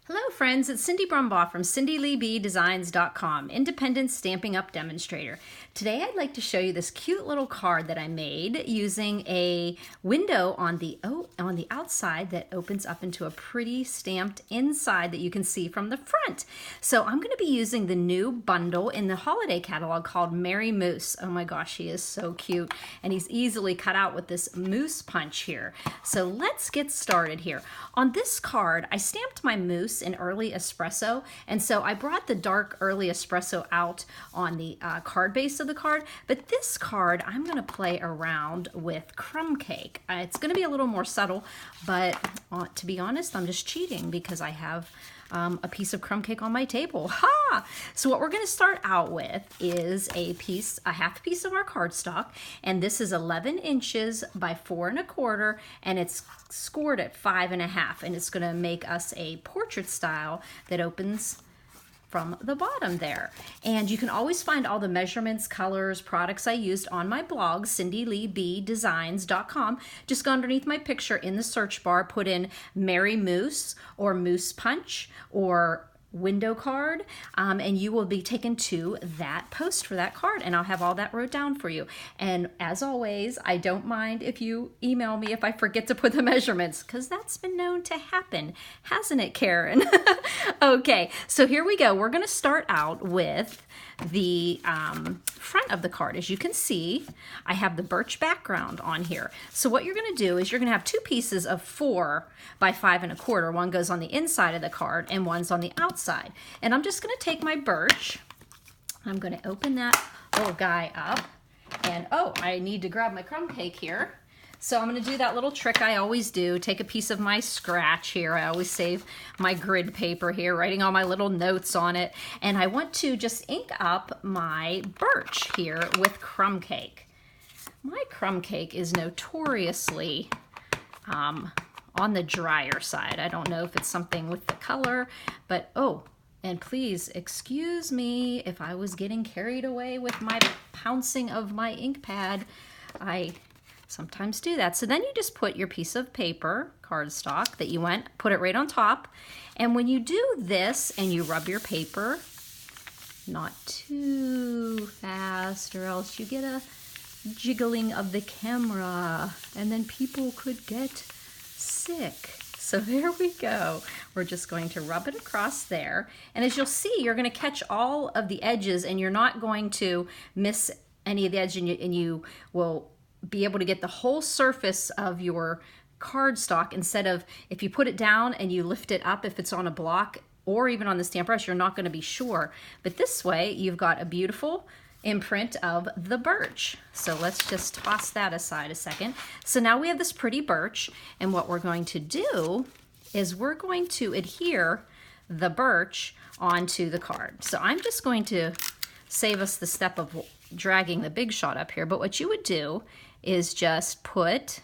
Hello friends, it's Cindy Brumbaugh from CindyLeeBDesigns.com, independent Stampin' Up demonstrator. Today I'd like to show you this cute little card that I made using a window on the outside that opens up into a pretty stamped inside that you can see from the front. So I'm going to be using the new bundle in the holiday catalog called Merry Moose. Oh my gosh, he is so cute, and he's easily cut out with this moose punch here. So let's get started here. On this card, I stamped my moose in early espresso, and so I brought the dark early espresso out on the card base of the card, but this card I'm going to play around with crumb cake. It's going to be a little more subtle, but to be honest, I'm just cheating because I have a piece of crumb cake on my table. Ha! So what we're going to start out with is a half piece of our cardstock, and this is 11 inches by 4 1/4, and it's scored at 5 1/2, and it's going to make us a portrait style that opens from the bottom there. And you can always find all the measurements, colors, products I used on my blog, CindyLeeBDesigns.com. Just go underneath my picture in the search bar, put in Merry Moose or Moose Punch or window card, and you will be taken to that post for that card, and I'll have all that wrote down for you. And as always, I don't mind if you email me if I forget to put the measurements, because that's been known to happen, hasn't it, Karen? Okay, so here we go. We're going to start out with the front of the card. As you can see, I have the birch background on here. So what you're going to do is you're going to have two pieces of 4 by 5 1/4. One goes on the inside of the card and one's on the outside. And I'm just going to take my birch. I'm going to open that little guy up. And oh, I need to grab my crumb cake here. So I'm going to do that little trick I always do. Take a piece of my scratch here. I always save my grid paper here, writing all my little notes on it. And I want to just ink up my birch here with crumb cake. My crumb cake is notoriously on the drier side. I don't know if it's something with the color, but oh, and please excuse me if I was getting carried away with my pouncing of my ink pad. I sometimes do that. So then you just put your piece of paper, cardstock that you want, put it right on top. And when you do this and you rub your paper, not too fast or else you get a jiggling of the camera and then people could get sick. So there we go. We're just going to rub it across there. And as you'll see, you're going to catch all of the edges and you're not going to miss any of the edge, and you will be able to get the whole surface of your cardstock instead of if you put it down and you lift it up, if it's on a block or even on the stamp brush, you're not going to be sure. But this way, you've got a beautiful imprint of the birch. So let's just toss that aside a second. So now we have this pretty birch, and what we're going to do is we're going to adhere the birch onto the card. So I'm just going to save us the step of dragging the big shot up here, but what you would do is just put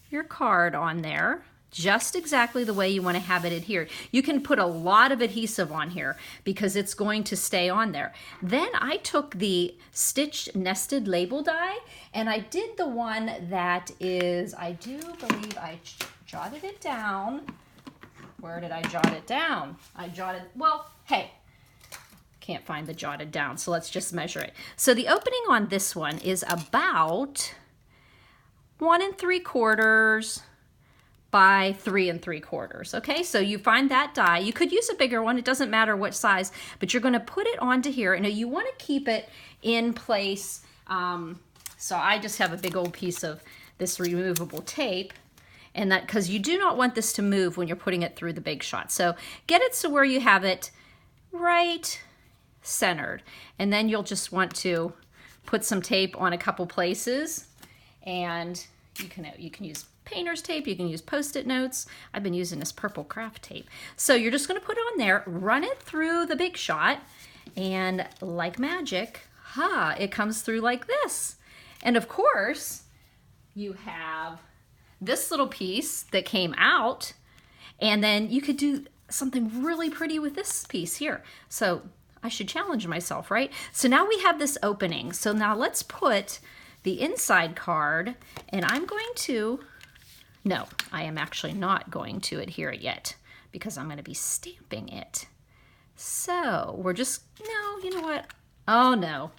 your card on there just exactly the way you want to have it adhered. You can put a lot of adhesive on here because it's going to stay on there. Then I took the stitched nested label die and I did the one that is, I do believe I jotted it down. Where did I jot it down? Well, hey, can't find the jotted down, so let's just measure it. So the opening on this one is about 1 3/4 by 3 3/4. Okay, so you find that die. You could use a bigger one, it doesn't matter what size, but you're going to put it onto here, and you want to keep it in place. So I just have a big old piece of this removable tape, and that because you do not want this to move when you're putting it through the big shot. So get it so where you have it right centered, and then you'll just want to put some tape on a couple places, and you can use painter's tape, you can use post-it notes. I've been using this purple craft tape. So you're just going to put it on there, run it through the big shot, and like magic, it comes through like this. And of course, you have this little piece that came out, and then you could do something really pretty with this piece here. So I should challenge myself, right? So now we have this opening. So now let's put the inside card, and I'm going to, no, I am actually not going to adhere it yet because I'm going to be stamping it. So we're just, no, you know what? Oh no,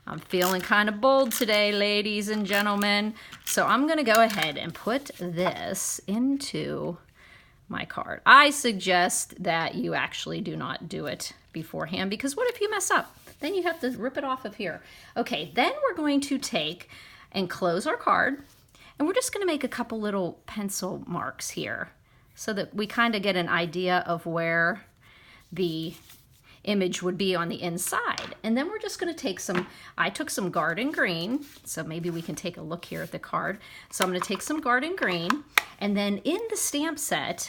I'm feeling kind of bold today, ladies and gentlemen. So I'm going to go ahead and put this into my card. I suggest that you actually do not do it beforehand, because what if you mess up? Then you have to rip it off of here. Okay, then we're going to take and close our card, and we're just going to make a couple little pencil marks here so that we kind of get an idea of where the image would be on the inside. And then we're just going to take some, I took some garden green, so maybe we can take a look here at the card. So I'm going to take some garden green, and then in the stamp set,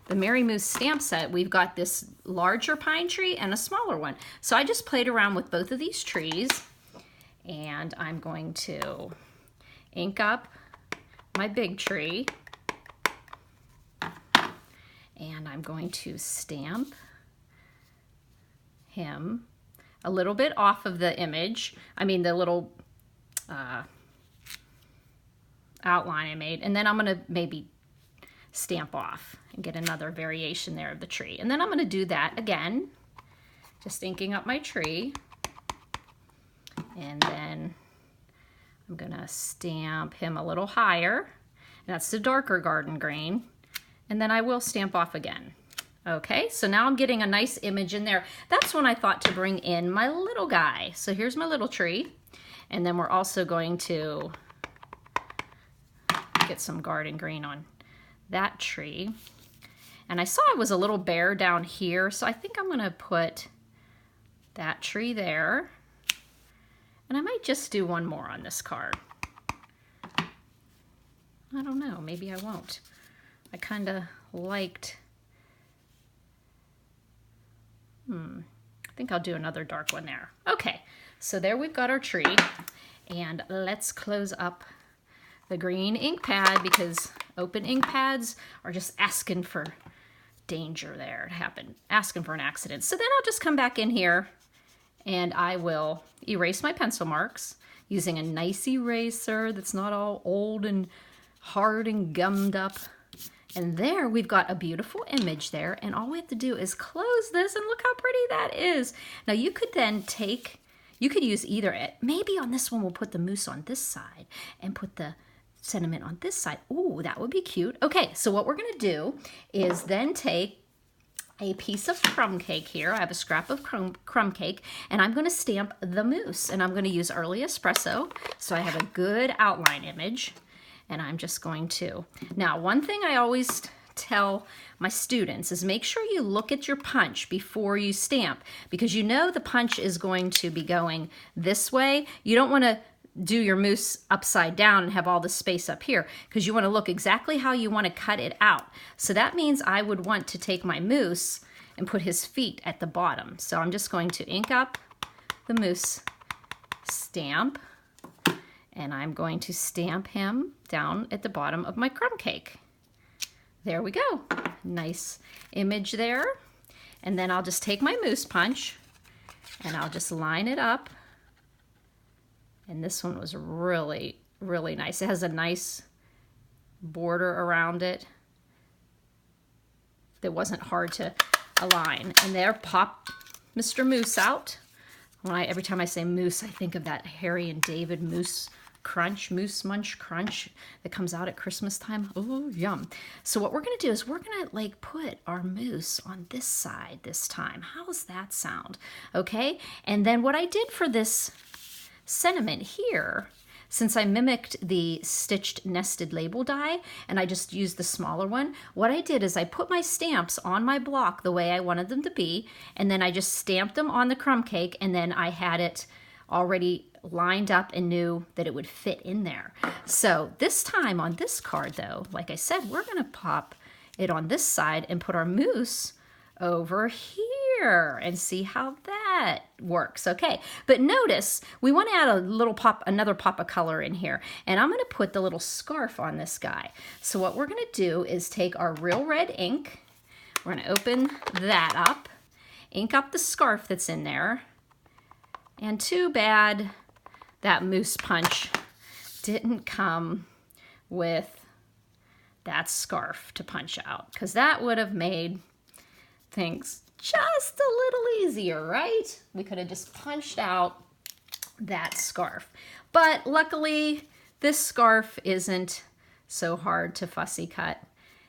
the Mary Moose stamp set, we've got this larger pine tree and a smaller one. So I just played around with both of these trees, and I'm going to ink up my big tree, and I'm going to stamp him a little bit off of the image. I mean, the little outline I made. And then I'm going to maybe stamp off and get another variation there of the tree. And then I'm going to do that again, just inking up my tree. And then I'm going to stamp him a little higher. That's the darker garden green. And then I will stamp off again. Okay, so now I'm getting a nice image in there. That's when I thought to bring in my little guy. So here's my little tree. And then we're also going to get some garden green on that tree. And I saw it was a little bare down here, so I think I'm gonna put that tree there. And I might just do one more on this card. I don't know, maybe I won't. I kinda liked, I think I'll do another dark one there. Okay, so there we've got our tree, and let's close up the green ink pad, because open ink pads are just asking for danger there to happen, asking for an accident. So then I'll just come back in here and I will erase my pencil marks using a nice eraser that's not all old and hard and gummed up. And there we've got a beautiful image there, and all we have to do is close this, and look how pretty that is. Now you could then take, you could use either, maybe on this one we'll put the moose on this side and put the sentiment on this side. Ooh, that would be cute. Okay, so what we're gonna do is then take a piece of crumb cake here. I have a scrap of crumb cake, and I'm gonna stamp the moose, and I'm gonna use early espresso, so I have a good outline image. And I'm just going to. Now, one thing I always tell my students is make sure you look at your punch before you stamp, because you know the punch is going to be going this way. You don't want to do your moose upside down and have all the space up here, because you want to look exactly how you want to cut it out. So that means I would want to take my moose and put his feet at the bottom. So I'm just going to ink up the moose stamp, and I'm going to stamp him down at the bottom of my crumb cake. There we go. Nice image there. And then I'll just take my moose punch and I'll just line it up. And this one was really, really nice. It has a nice border around it that wasn't hard to align. And there popped Mr. Moose out. Every time I say moose, I think of that Harry and David Moose Crunch, Moose Munch Crunch that comes out at Christmas time. Oh, yum. So what we're going to do is we're going to like put our moose on this side this time. How's that sound? Okay. And then what I did for this sentiment here, since I mimicked the stitched nested label die and I just used the smaller one, what I did is I put my stamps on my block the way I wanted them to be, and then I just stamped them on the crumb cake, and then I had it already lined up and knew that it would fit in there. So this time on this card though, like I said, we're gonna pop it on this side and put our moose over here and see how that works. Okay, but notice we want to add a little pop, another pop of color in here, and I'm going to put the little scarf on this guy. So what we're going to do is take our real red ink, we're going to open that up, ink up the scarf that's in there, and too bad that moose punch didn't come with that scarf to punch out, because that would have made things just a little easier, right? We could have just punched out that scarf. But luckily, this scarf isn't so hard to fussy cut.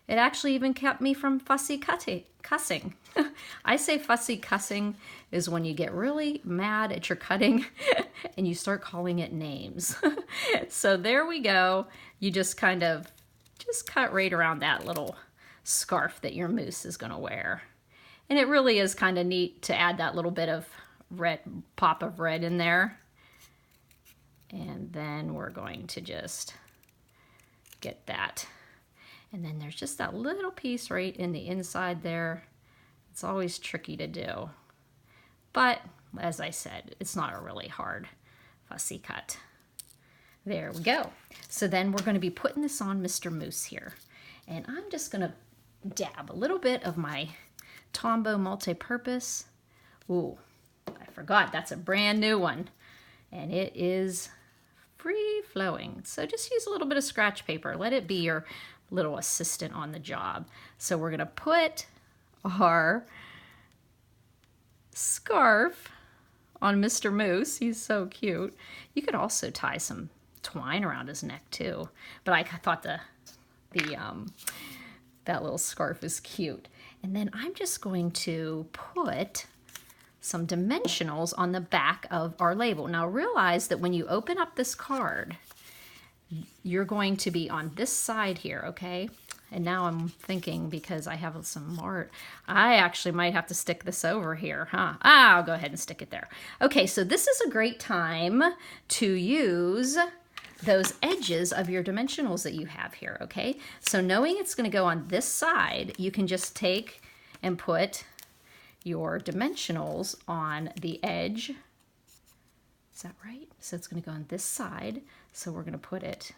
It actually even kept me from fussy cussing. I say fussy cussing is when you get really mad at your cutting and you start calling it names. So there we go. You just kind of cut right around that little scarf that your moose is going to wear. And it really is kind of neat to add that little bit of red, pop of red in there. And then we're going to just get that. And then there's just that little piece right in the inside there. It's always tricky to do. But as I said, it's not a really hard fussy cut. There we go. So then we're going to be putting this on Mr. Moose here. And I'm just going to dab a little bit of my Tombow multi-purpose. Ooh, I forgot, that's a brand new one. And it is free flowing. So just use a little bit of scratch paper. Let it be your little assistant on the job. So we're going to put our scarf on Mr. Moose. He's so cute. You could also tie some twine around his neck too. But I thought that little scarf is cute. And then I'm just going to put some dimensionals on the back of our label. Now realize that when you open up this card, you're going to be on this side here, okay? And now I'm thinking, because I have some art, I actually might have to stick this over here, huh? I'll go ahead and stick it there. Okay, so this is a great time to use those edges of your dimensionals that you have here, okay? So knowing it's going to go on this side, you can just take and put your dimensionals on the edge. Is that right? So it's going to go on this side. So we're going to put it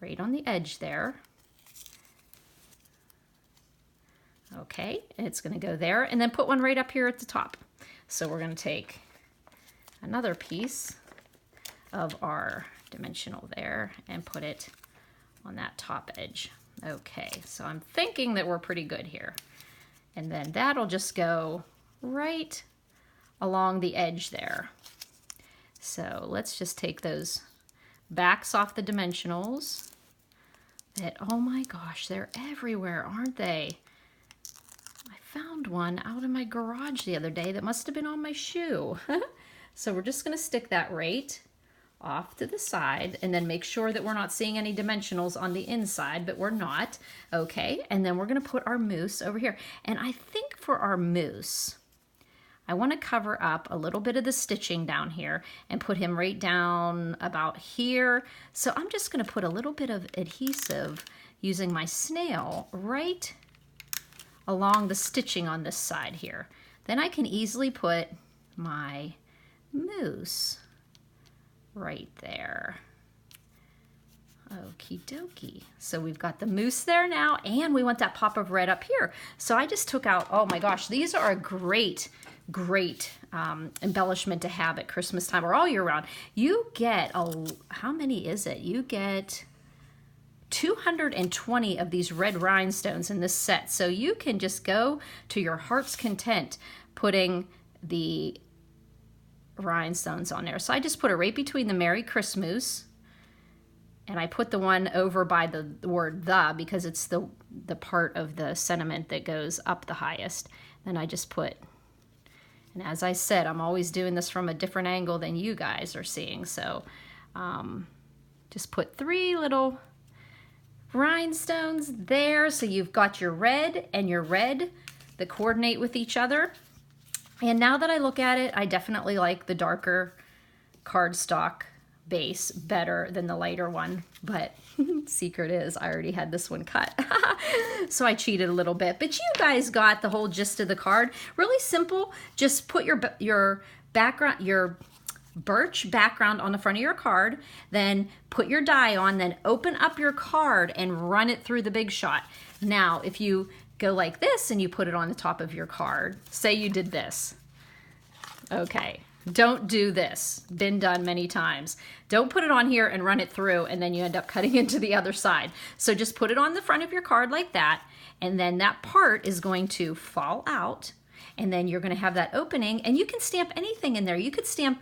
right on the edge there. Okay, and it's going to go there, and then put one right up here at the top. So we're going to take another piece of our dimensional there and put it on that top edge. Okay, so I'm thinking that we're pretty good here. And then that'll just go right along the edge there. So let's just take those backs off the dimensionals. Oh my gosh, they're everywhere, aren't they? I found one out in my garage the other day that must have been on my shoe. So we're just going to stick that right off to the side, and then make sure that we're not seeing any dimensionals on the inside, but we're not. Okay, and then we're going to put our moose over here. And I think for our moose, I want to cover up a little bit of the stitching down here and put him right down about here. So I'm just going to put a little bit of adhesive using my snail right along the stitching on this side here. Then I can easily put my moose right there. Okie dokie. So we've got the moose there now, and we want that pop of red up here. So I just took out, oh my gosh, these are a great embellishment to have at Christmas time or all year round. You get, how many is it? You get 220 of these red rhinestones in this set. So you can just go to your heart's content putting the rhinestones on there. So I just put it right between the Merry Christmas, and I put the one over by the word the, because it's the part of the sentiment that goes up the highest. Then I just put, and as I said, I'm always doing this from a different angle than you guys are seeing. So just put 3 little rhinestones there. So you've got your red and your red that coordinate with each other. And now that I look at it, I definitely like the darker cardstock base better than the lighter one. But secret is, I already had this one cut. So I cheated a little bit. But you guys got the whole gist of the card. Really simple. Just put your background, your birch background on the front of your card. Then put your die on. Then open up your card and run it through the Big Shot. Now, if you go like this and you put it on the top of your card, say you did this. Okay, Don't do this. Been done many times. Don't put it on here and run it through and then you end up cutting into the other side. So just put it on the front of your card like that, and then that part is going to fall out, and then you're going to have that opening, and you can stamp anything in there. You could stamp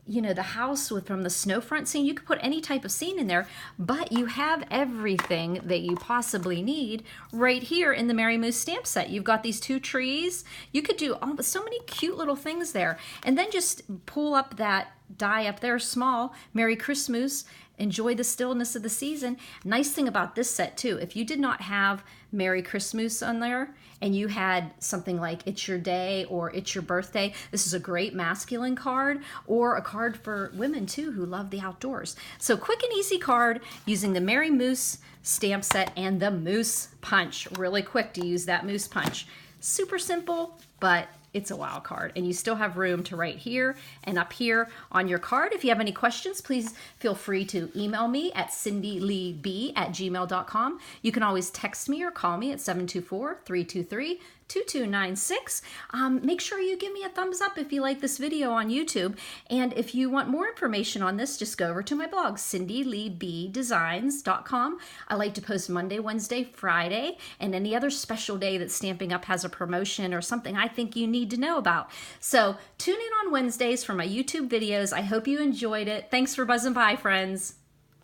you know, the house from the snowfront scene. You could put any type of scene in there, but you have everything that you possibly need right here in the Mary Moose stamp set. You've got these 2 trees. You could do so many cute little things there. And then just pull up that die up there, small, Merry Christmas, enjoy the stillness of the season. Nice thing about this set too, if you did not have Merry Christmas on there and you had something like It's Your Day or It's Your Birthday, this is a great masculine card, or a card for women too who love the outdoors. So quick and easy card using the Mary Moose stamp set and the Moose Punch. Really quick to use that Moose Punch. Super simple, but it's a wow card, and you still have room to write here and up here on your card. If you have any questions, please feel free to email me at cindyleeb@gmail.com. You can always text me or call me at 724-323-2296. Make sure you give me a thumbs up if you like this video on YouTube. And if you want more information on this, just go over to my blog, cindyleebdesigns.com. I like to post Monday, Wednesday, Friday, and any other special day that Stampin' Up! Has a promotion or something I think you need to know about. So tune in on Wednesdays for my YouTube videos. I hope you enjoyed it. Thanks for buzzing by, friends.